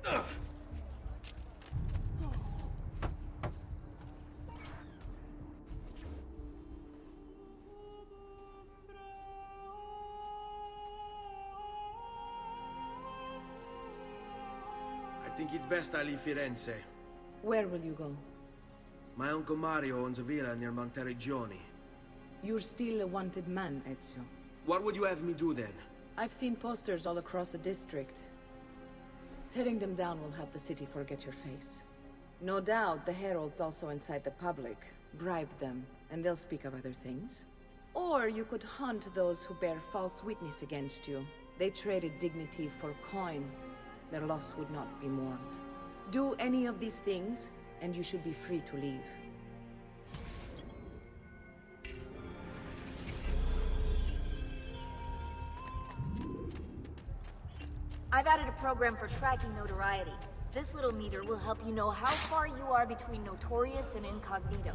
I think it's best I leave Firenze. Where will you go? My uncle Mario owns a villa near Monteriggioni. You're still a wanted man, Ezio. What would you have me do then? I've seen posters all across the district. Tearing them down will help the city forget your face. No doubt the heralds also incite the public. Bribe them, and they'll speak of other things. Or you could hunt those who bear false witness against you. They traded dignity for coin. Their loss would not be mourned. Do any of these things, and you should be free to leave. I've added a program for tracking notoriety. This little meter will help you know how far you are between notorious and incognito.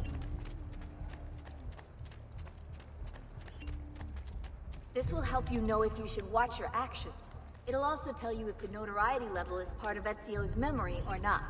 This will help you know if you should watch your actions. It'll also tell you if the notoriety level is part of Ezio's memory or not.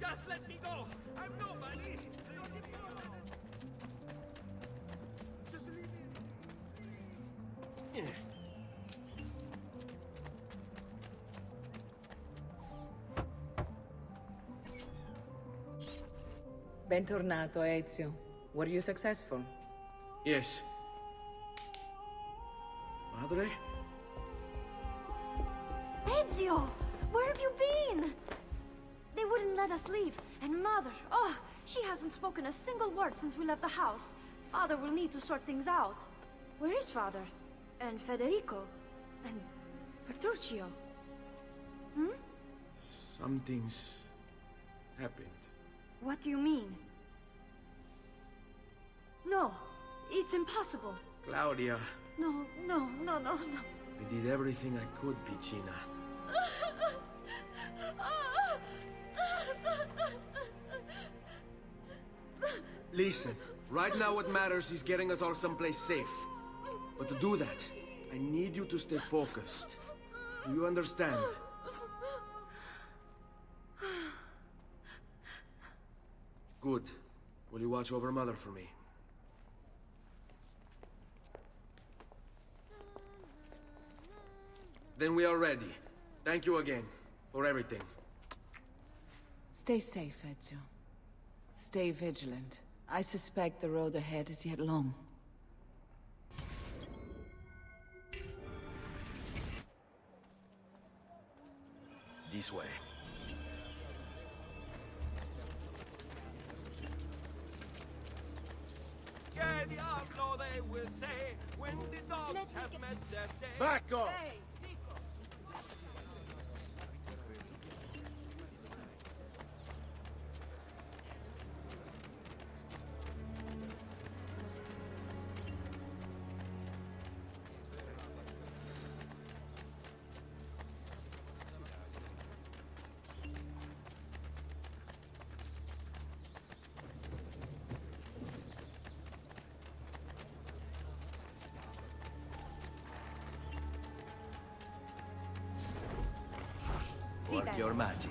Just let me go! I'm nobody! Just leave me! Bentornato, Ezio. Were you successful? Yes. Madre? Ezio! Where have you been? They wouldn't let us leave. And Mother, oh, she hasn't spoken a single word since we left the house. Father will need to sort things out. Where is Father? And Federico? And Petruccio? Hmm? Something's happened. What do you mean? No, it's impossible. Claudia, No. I did everything I could, Piccina. Listen, right now what matters is getting us all someplace safe. But to do that, I need you to stay focused. Do you understand? Good. Will you watch over Mother for me? Then we are ready. Thank you again for everything. Stay safe, Ezio. Stay vigilant. I suspect the road ahead is yet long. This way. Que diablo, they will say, when the dogs have met their day. Back off! Hey, Nico. Work your magic.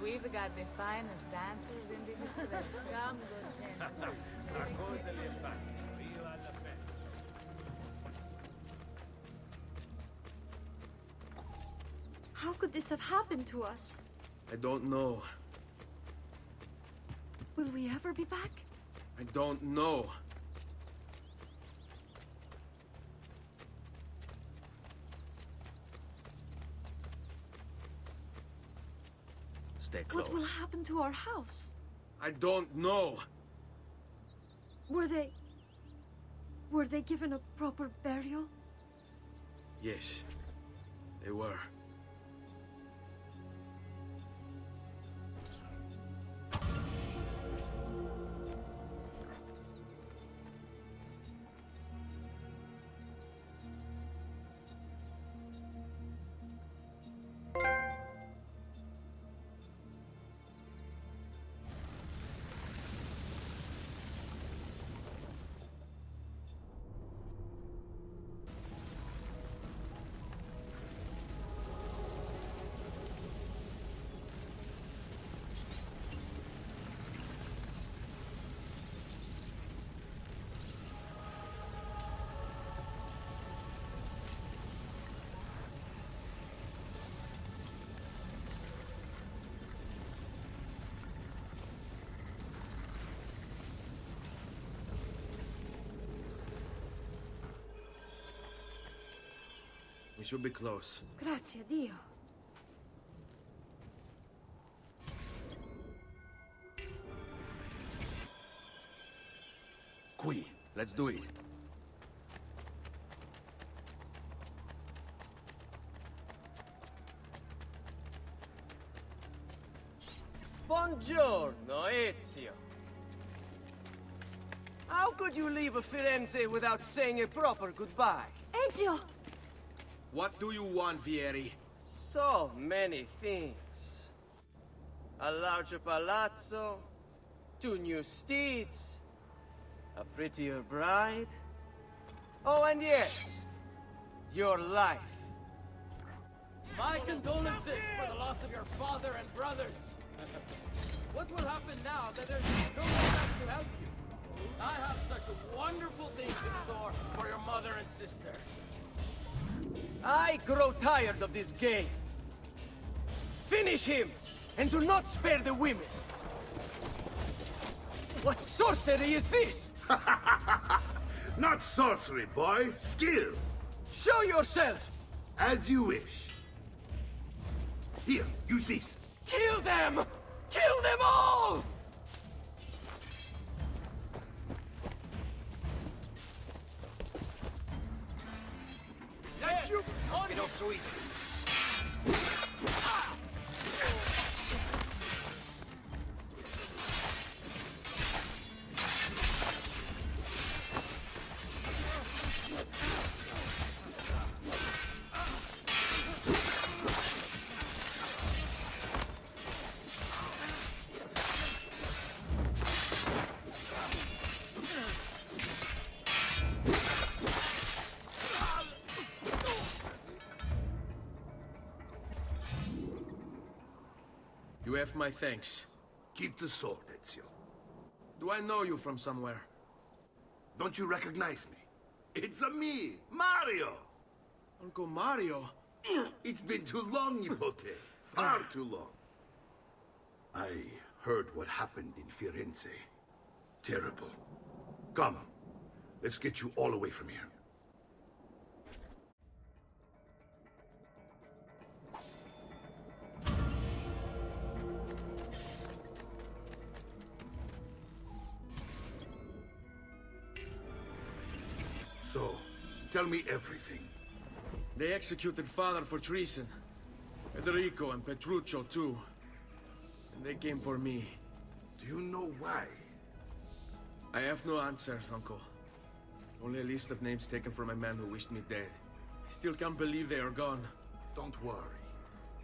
We've got the finest dancers in the district. Come, good gentlemen. How could this have happened to us? I don't know. Will we ever be back? I don't know. Stay close. What will happen to our house? I don't know. Were they given a proper burial? Yes, they were. We should be close. Grazie, Dio. Qui. Let's do it. Buongiorno, Ezio. How could you leave Firenze without saying a proper goodbye? Ezio! What do you want, Vieri? So many things. A larger palazzo, 2 new steeds, a prettier bride. Oh, and yes, your life. My condolences for the loss of your father and brothers. What will happen now that there's no one left to help you? I have such wonderful things in store for your mother and sister. I grow tired of this game. Finish him, and do not spare the women. What sorcery is this? Not sorcery, boy. Skill. Show yourself! As you wish. Here, use this. Kill them! Kill them all! Let you on Get off so easy. You have my thanks. Keep the sword, Ezio. Do I know you from somewhere? Don't you recognize me? It's a me, Mario! Uncle Mario? It's been too long, Nipote. Far too long. I heard what happened in Firenze. Terrible. Come, let's get you all away from here. So, tell me everything. They executed father for treason. Federico and Petruccio too. And they came for me. Do you know why? I have no answers, Uncle. Only a list of names taken from a man who wished me dead. I still can't believe they are gone. Don't worry.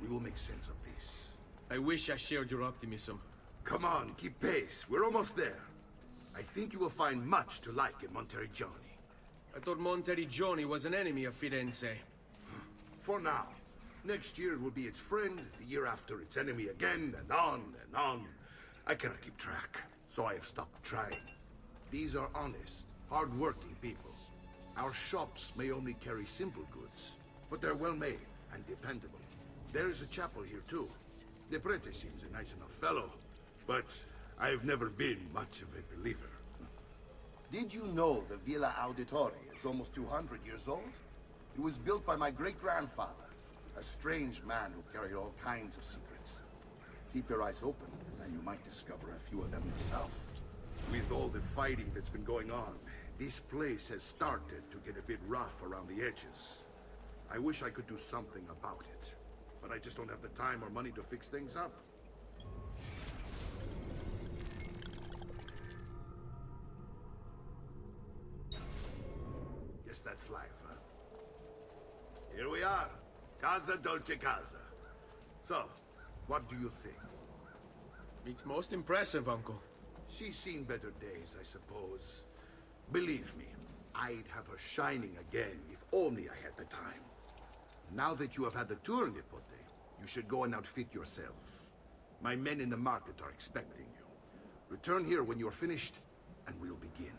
We will make sense of this. I wish I shared your optimism. Come on, keep pace. We're almost there. I think you will find much to like in Monteriggioni. I thought Monteriggioni was an enemy of Firenze. For now. Next year it will be its friend, the year after its enemy again, and on and on. I cannot keep track, so I have stopped trying. These are honest, hard-working people. Our shops may only carry simple goods, but they're well-made and dependable. There is a chapel here too. The prete seems a nice enough fellow, but I've never been much of a believer. Did you know the Villa Auditore is almost 200 years old? It was built by my great-grandfather, a strange man who carried all kinds of secrets. Keep your eyes open, and you might discover a few of them yourself. With all the fighting that's been going on, this place has started to get a bit rough around the edges. I wish I could do something about it, but I just don't have the time or money to fix things up. Guess that's life, huh? Here we are. Casa Dolce Casa. So, what do you think? It's most impressive, Uncle. She's seen better days, I suppose. Believe me, I'd have her shining again if only I had the time. Now that you have had the tour, Nipote, you should go and outfit yourself. My men in the market are expecting you. Return here when you're finished, and we'll begin.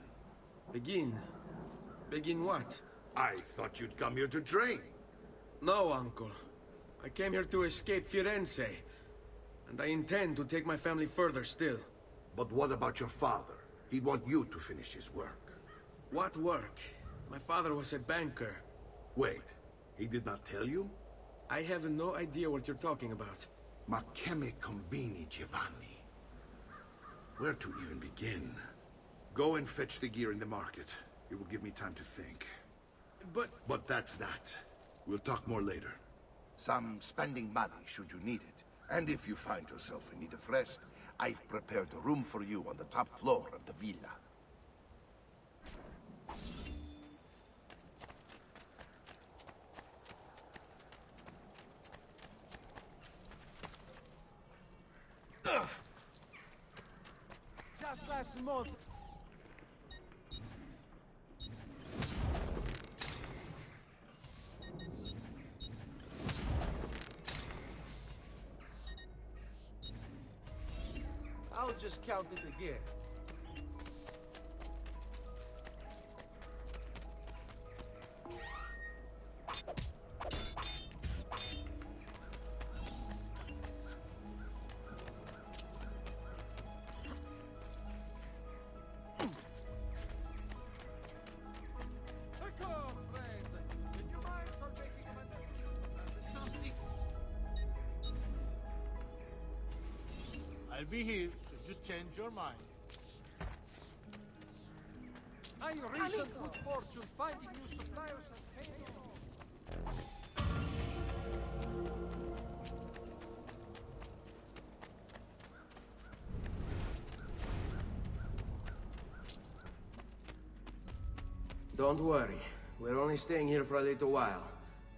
Begin? Begin what? I thought you'd come here to train. No, Uncle. I came here to escape Firenze. And I intend to take my family further still. But what about your father? He'd want you to finish his work. What work? My father was a banker. Wait, He did not tell you? I have no idea what you're talking about. Ma che me combini, Giovanni? Where to even begin? Go and fetch the gear in the market. It will give me time to think. But that's that. We'll talk more later. Some spending money should you need it. And if you find yourself in need of rest, I've prepared a room for you on the top floor of the villa. Just last month. I'll just count it again. I'll be here should you change your mind. My recent good fortune finding new suppliers has paid off. Don't worry. We're only staying here for a little while.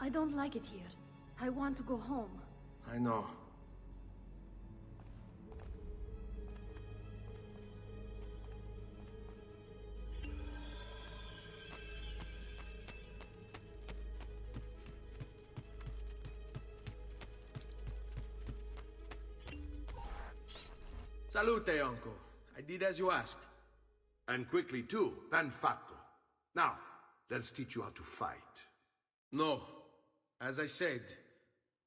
I don't like it here. I want to go home. I know. Salute, uncle. I did as you asked. And quickly too, ben fatto. Now, let's teach you how to fight. No. As I said,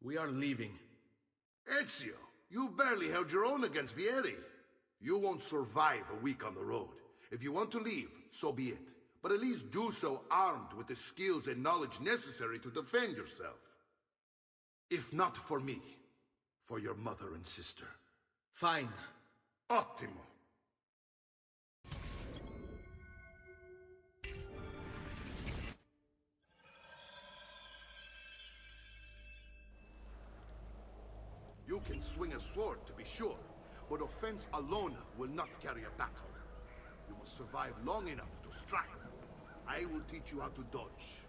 we are leaving. Ezio, you barely held your own against Vieri. You won't survive a week on the road. If you want to leave, so be it. But at least do so armed with the skills and knowledge necessary to defend yourself. If not for me, for your mother and sister. Fine. Ottimo. You can swing a sword, to be sure, but offense alone will not carry a battle. You must survive long enough to strike. I will teach you how to dodge.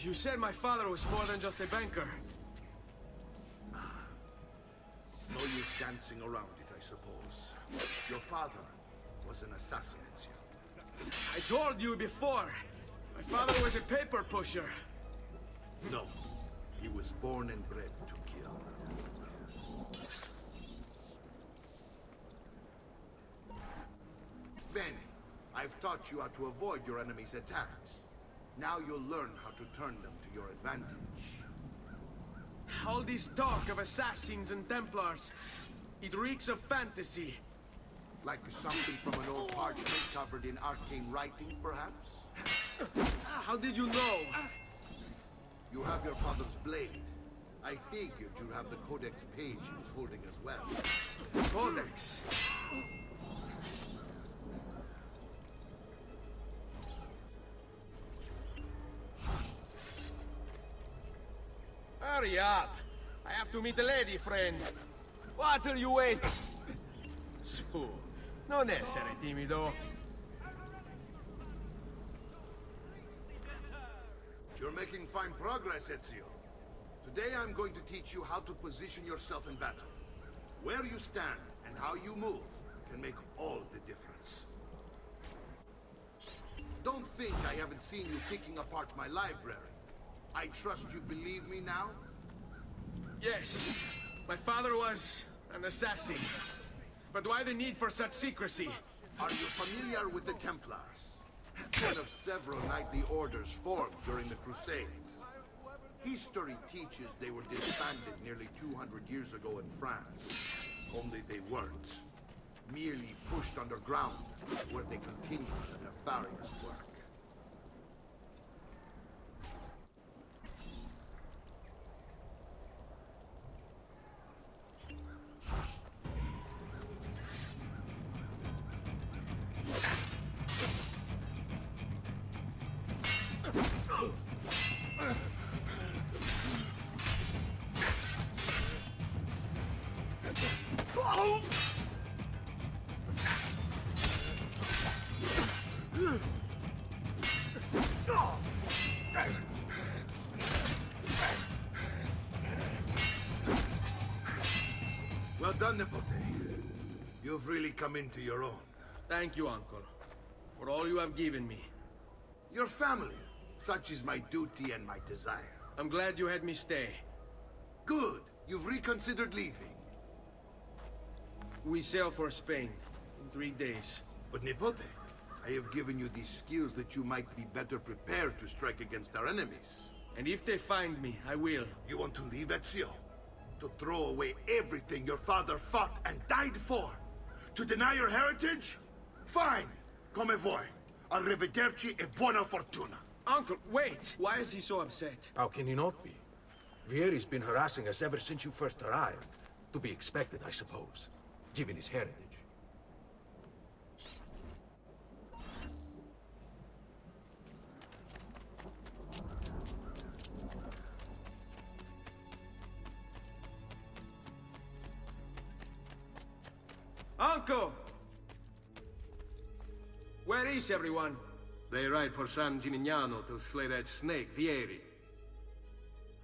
You said my father was more than just a banker. No use dancing around it, I suppose. Your father was an assassin, Ezio. I told you before. My father was a paper pusher. No. He was born and bred to kill. Veni, I've taught you how to avoid your enemy's attacks. Now you'll learn how to turn them to your advantage. All this talk of assassins and Templars, it reeks of fantasy. Like something from an old parchment covered in arcane writing, perhaps? How did you know? You have your father's blade. I figured you'd have the codex page he was holding as well. Codex? Hurry up! I have to meet a lady friend. What are you waiting? Su, non essere timido. You're making fine progress, Ezio. Today I'm going to teach you how to position yourself in battle. Where you stand and how you move can make all the difference. Don't think I haven't seen you picking apart my library. I trust you believe me now? Yes, my father was an assassin. But why the need for such secrecy? Are you familiar with the Templars? One of several knightly orders formed during the Crusades. History teaches they were disbanded nearly 200 years ago in France. Only they weren't. Merely pushed underground, where they continued their nefarious work. Well done, Nipote. You've really come into your own. Thank you, Uncle, for all you have given me. Your family. Such is my duty and my desire. I'm glad you had me stay. Good. You've reconsidered leaving. We sail for Spain in 3 days. But Nipote, I have given you these skills that you might be better prepared to strike against our enemies. And if they find me, I will. You want to leave, Ezio? To throw away everything your father fought and died for? To deny your heritage? Fine. Come vuoi. Arrivederci e buona fortuna. Uncle, wait! Why is he so upset? How can he not be? Vieri's been harassing us ever since you first arrived. To be expected, I suppose, given his heritage. Uncle! Where is everyone? They ride for San Gimignano to slay that snake, Vieri.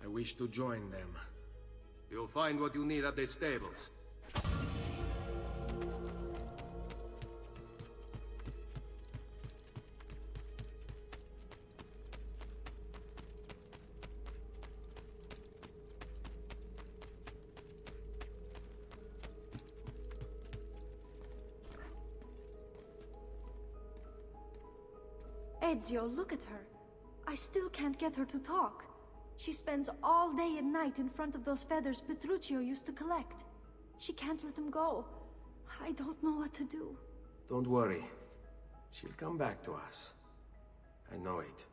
I wish to join them. You'll find what you need at the stables. Ezio, look at her. I still can't get her to talk. She spends all day and night in front of those feathers Petruchio used to collect. She can't let them go. I don't know what to do. Don't worry. She'll come back to us. I know it.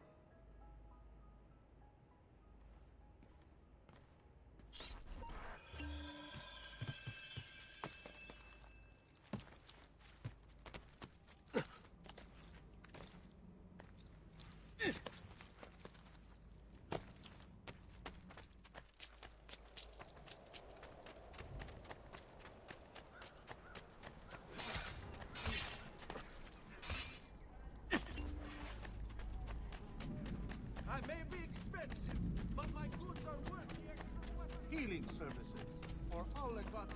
I may be expensive, but my goods are worth the extra healing services for all Elgato.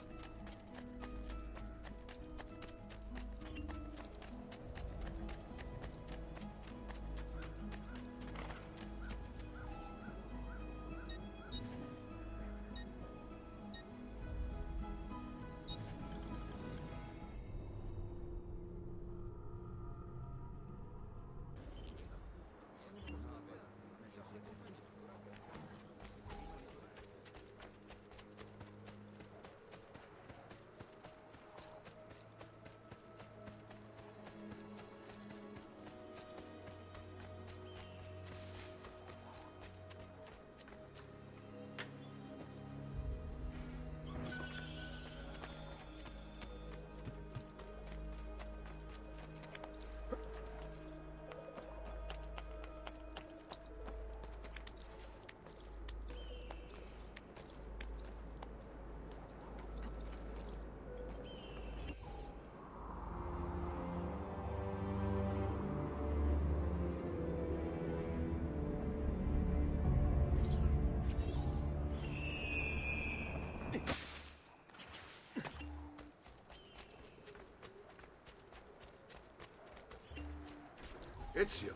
Ezio,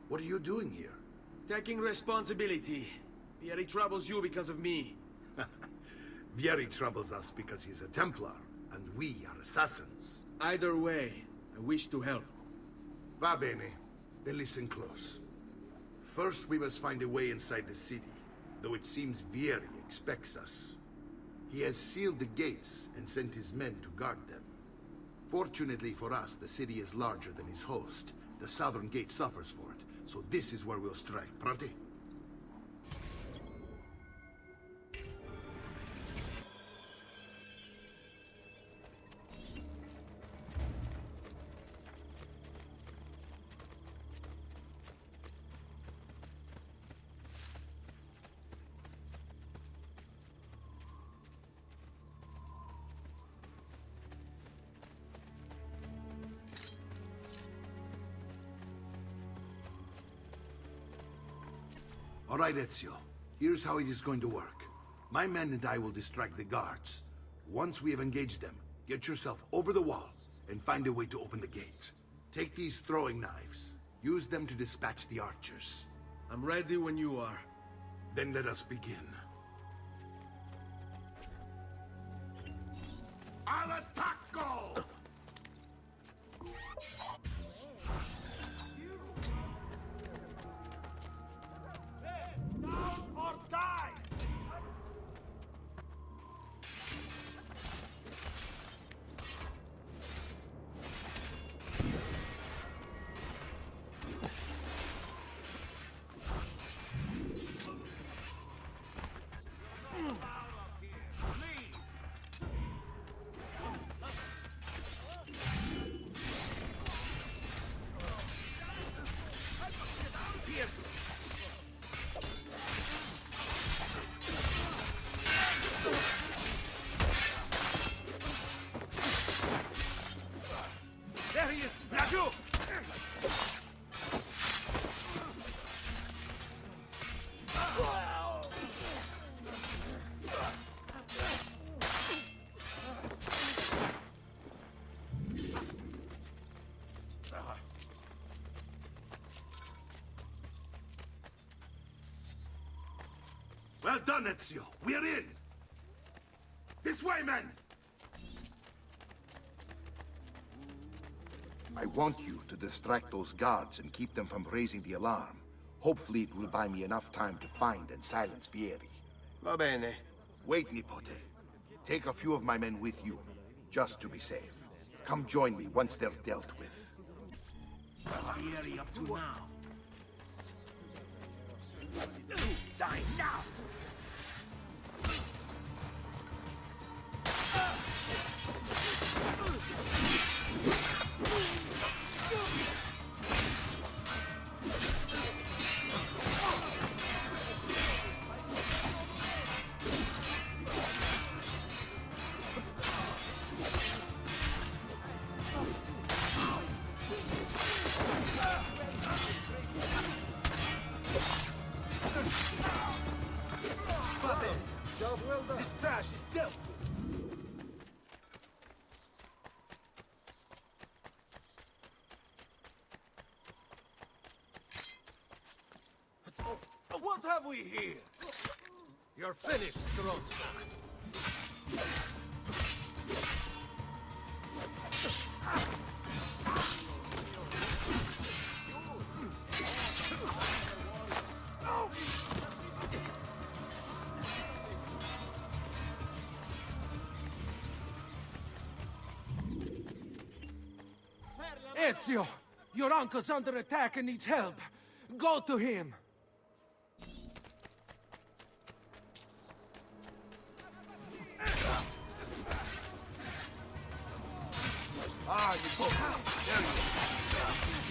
what are you doing here? Taking responsibility. Vieri troubles you because of me. Vieri troubles us because he's a Templar, and we are assassins. Either way, I wish to help. Va bene. Then listen close. First, we must find a way inside the city, though it seems Vieri expects us. He has sealed the gates and sent his men to guard them. Fortunately for us, the city is larger than his host. The southern gate suffers for it, so this is where we'll strike. Pronti? All right, Ezio. Here's how it is going to work. My men and I will distract the guards. Once we have engaged them, get yourself over the wall and find a way to open the gates. Take these throwing knives. Use them to dispatch the archers. I'm ready when you are. Then let us begin. Al attacco! Down or die! There he is! Laggiù! Well done, Ezio. We're in. This way, men! I want you to distract those guards and keep them from raising the alarm. Hopefully it will buy me enough time to find and silence Vieri. Va bene. Wait, Nipote. Take a few of my men with you, just to be safe. Come join me once they're dealt with. What's Vieri up to now? Die now! This trash is dealt with. What have we here? You're finished, throat-sucker. Ezio! Your uncle's under attack and needs help. Go to him! Ah, you go. There you go.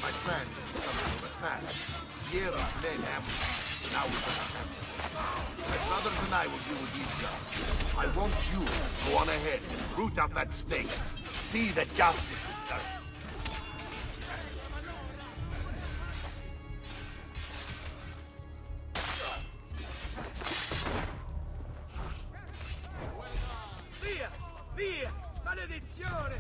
My plan is something of a snatch. Here are men ambushed. Now we're gonna have my brothers and I will deal with these guys. I want you to go on ahead and root out that snake. See that justice is done. Via! Via! Maledizione!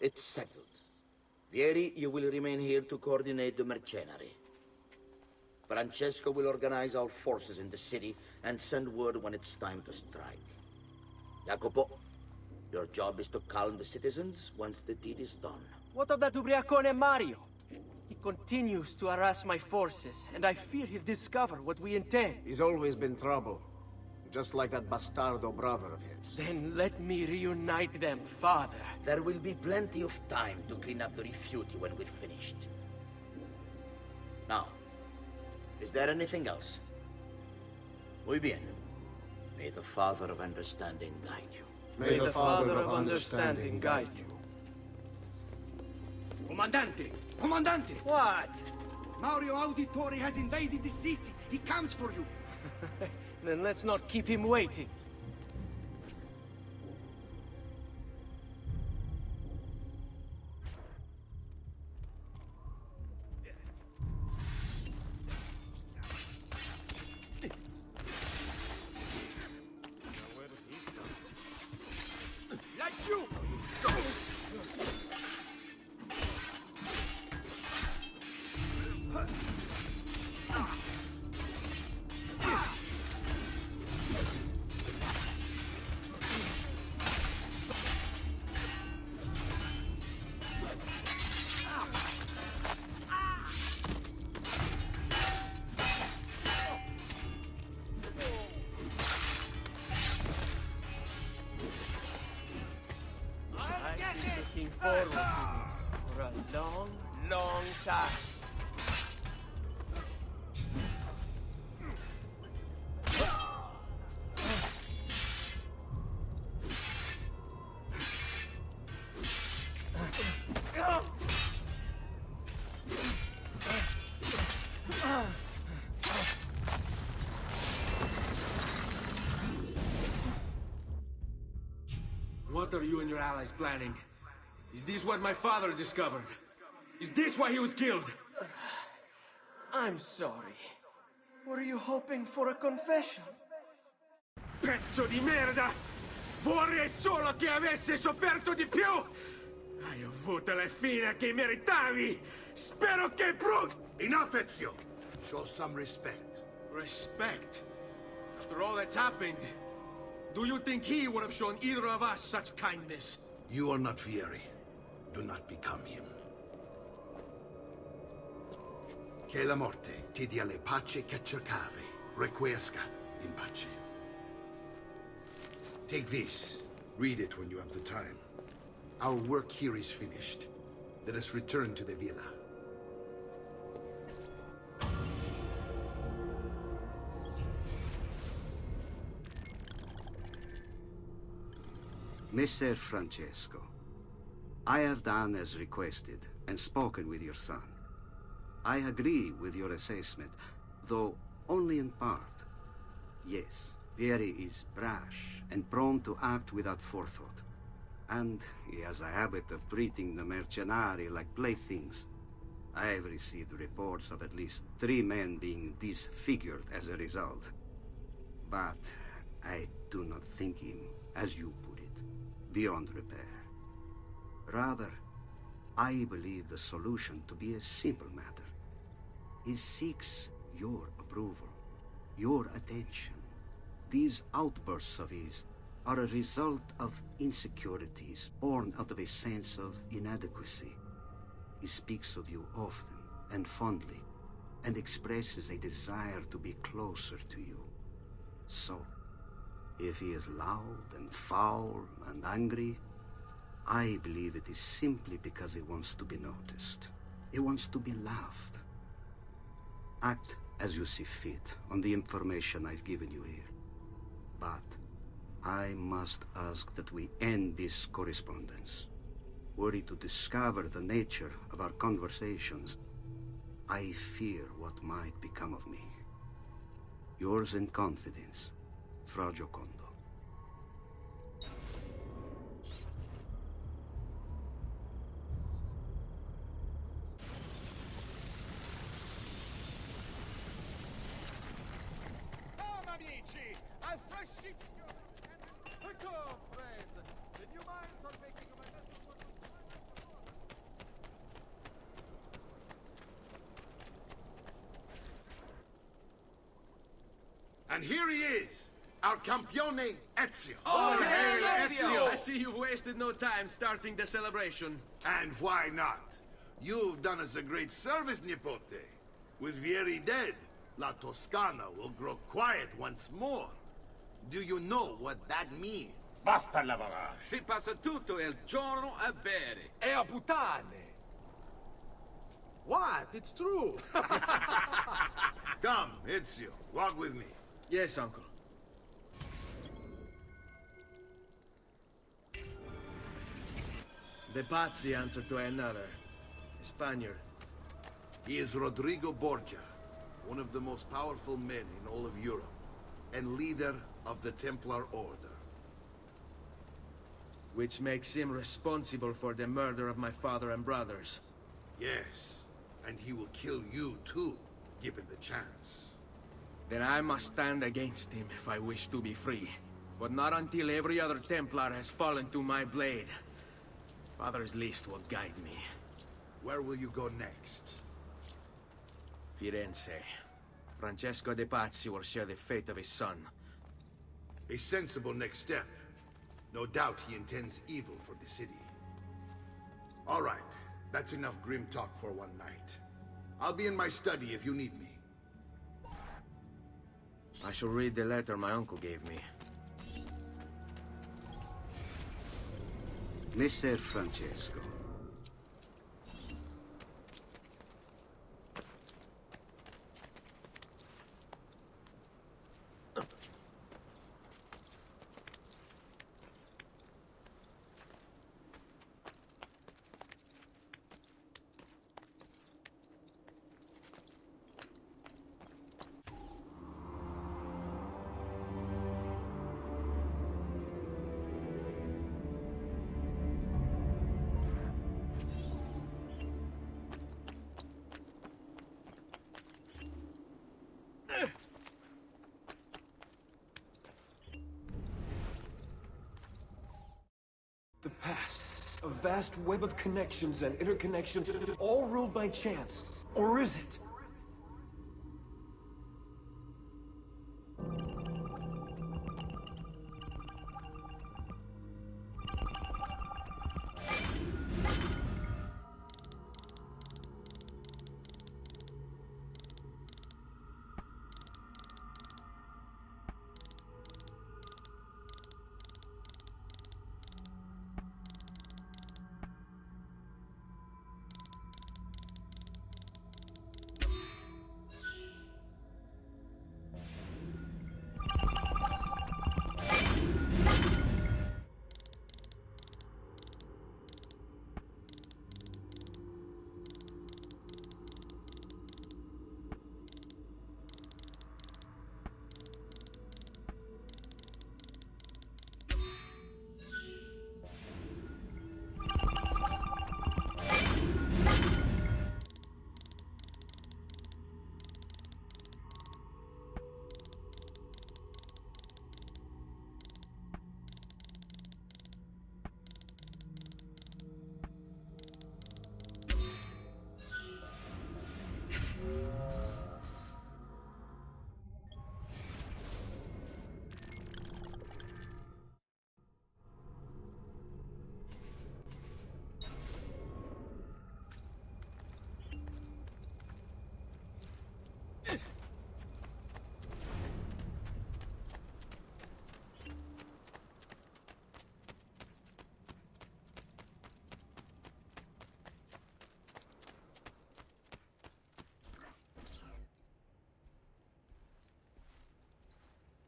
It's settled. Vieri, you will remain here to coordinate the mercenary. Francesco will organize our forces in the city and send word when it's time to strike. Jacopo, your job is to calm the citizens once the deed is done. What of that ubriacone Mario? He continues to harass my forces, and I fear he'll discover what we intend. He's always been trouble. Just like that bastardo brother of his. Then let me reunite them, father. There will be plenty of time to clean up the refuge when we're finished. Now, is there anything else? Muy bien. May the Father of Understanding guide you. May the Father of Understanding guide you. Comandante! Comandante! What? Mario Auditore has invaded the city. He comes for you. Then let's not keep him waiting. Like you! Looking forward to this for a long, long time. What are you and your allies planning? Is this what my father discovered? Is this why he was killed? I'm sorry. Were you hoping for a confession? Pezzo di merda! Vorrei solo che avesse sofferto di più! Hai avuto la fine che meritavi! Spero che Enough, Ezio! Show some respect. Respect? After all that's happened, do you think he would have shown either of us such kindness? You are not Vieri. Do not become him. Che la morte ti dia le pace che cercavi. Requiesca in pace. Take this. Read it when you have the time. Our work here is finished. Let us return to the villa. Messer Francesco, I have done as requested and spoken with your son. I agree with your assessment, though only in part. Yes, Vieri is brash and prone to act without forethought. And he has a habit of treating the mercenari like playthings. I have received reports of at least 3 men being disfigured as a result. But I do not think him, as you put it, beyond repair. Rather, I believe the solution to be a simple matter. He seeks your approval, your attention. These outbursts of his are a result of insecurities born out of a sense of inadequacy. He speaks of you often and fondly, and expresses a desire to be closer to you. So, if he is loud and foul and angry, I believe it is simply because he wants to be noticed. He wants to be loved. Act as you see fit on the information I've given you here. But I must ask that we end this correspondence. Were he to discover the nature of our conversations, I fear what might become of me. Yours in confidence, Fra Giocondo. Amici, a fresh sheet. Parkour, friends. The new mines are making a magnificent. And here he is, our campione Ezio. Oh, hey, Ezio! I see you've wasted no time starting the celebration. And why not? You've done us a great service, Nipote. With Vieri dead, La Toscana will grow quiet once more. Do you know what that means? Basta lavorare. Si passa tutto il giorno a bere. E a puttane! What? It's true! Come, Ezio, walk with me. Yes, uncle. The Pazzi answer to another. A Spaniard. He is Rodrigo Borgia, one of the most powerful men in all of Europe, and leader of the Templar Order. Which makes him responsible for the murder of my father and brothers. Yes, and he will kill you too, given the chance. Then I must stand against him if I wish to be free. But not until every other Templar has fallen to my blade. Father's list will guide me. Where will you go next? Firenze. Francesco de Pazzi will share the fate of his son. A sensible next step. No doubt he intends evil for the city. All right, that's enough grim talk for one night. I'll be in my study if you need me. I shall read the letter my uncle gave me. Messer Francesco. The past, a vast web of connections and interconnections, all ruled by chance. Or is it?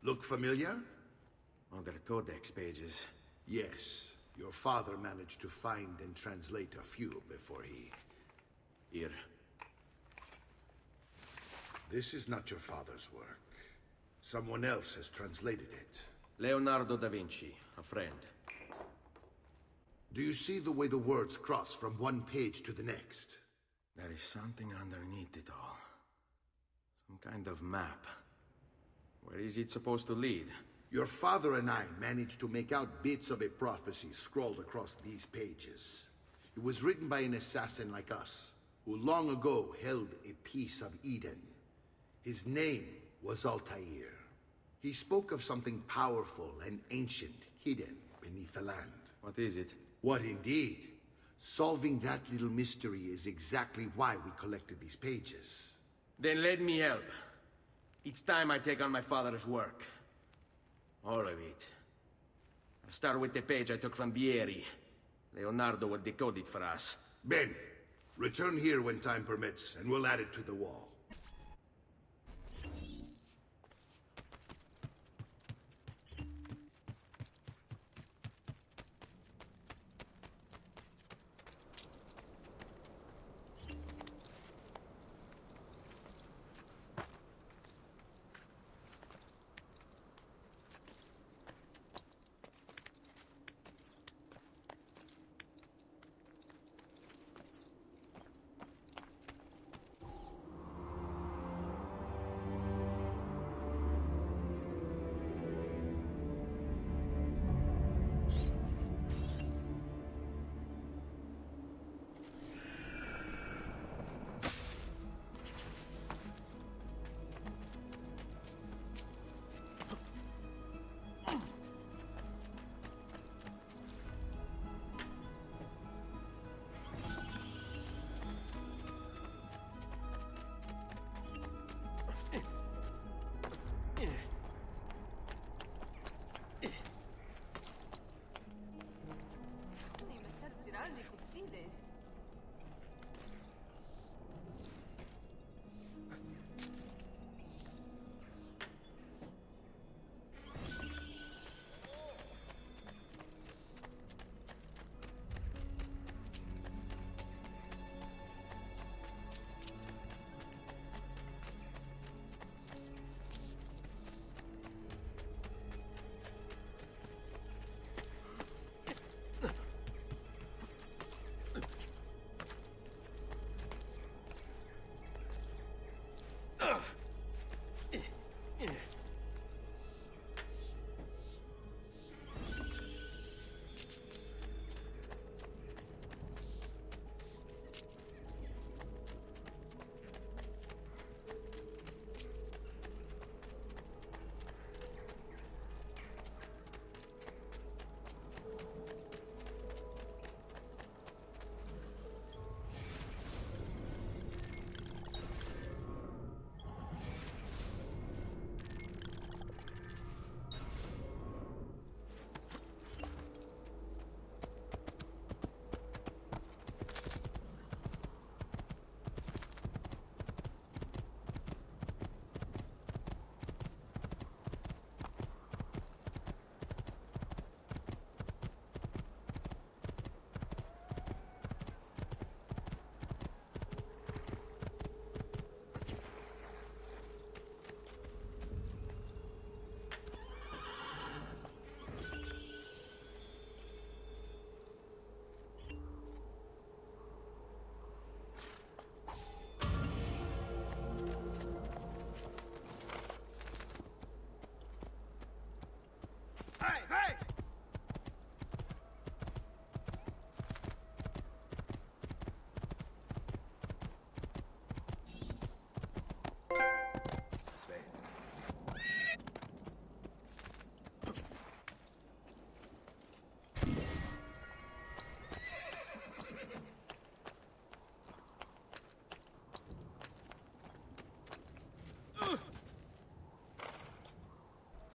Look familiar? On their codex pages. Yes. Your father managed to find and translate a few before he... Here. This is not your father's work. Someone else has translated it. Leonardo da Vinci, a friend. Do you see the way the words cross from one page to the next? There is something underneath it all. Some kind of map. Where is it supposed to lead? Your father and I managed to make out bits of a prophecy scrawled across these pages. It was written by an assassin like us, who long ago held a piece of Eden. His name was Altair. He spoke of something powerful and ancient hidden beneath the land. What is it? What indeed? Solving that little mystery is exactly why we collected these pages. Then let me help. Each time I take on my father's work. All of it. I'll start with the page I took from Vieri. Leonardo will decode it for us. Bene. Return here when time permits, and we'll add it to the wall.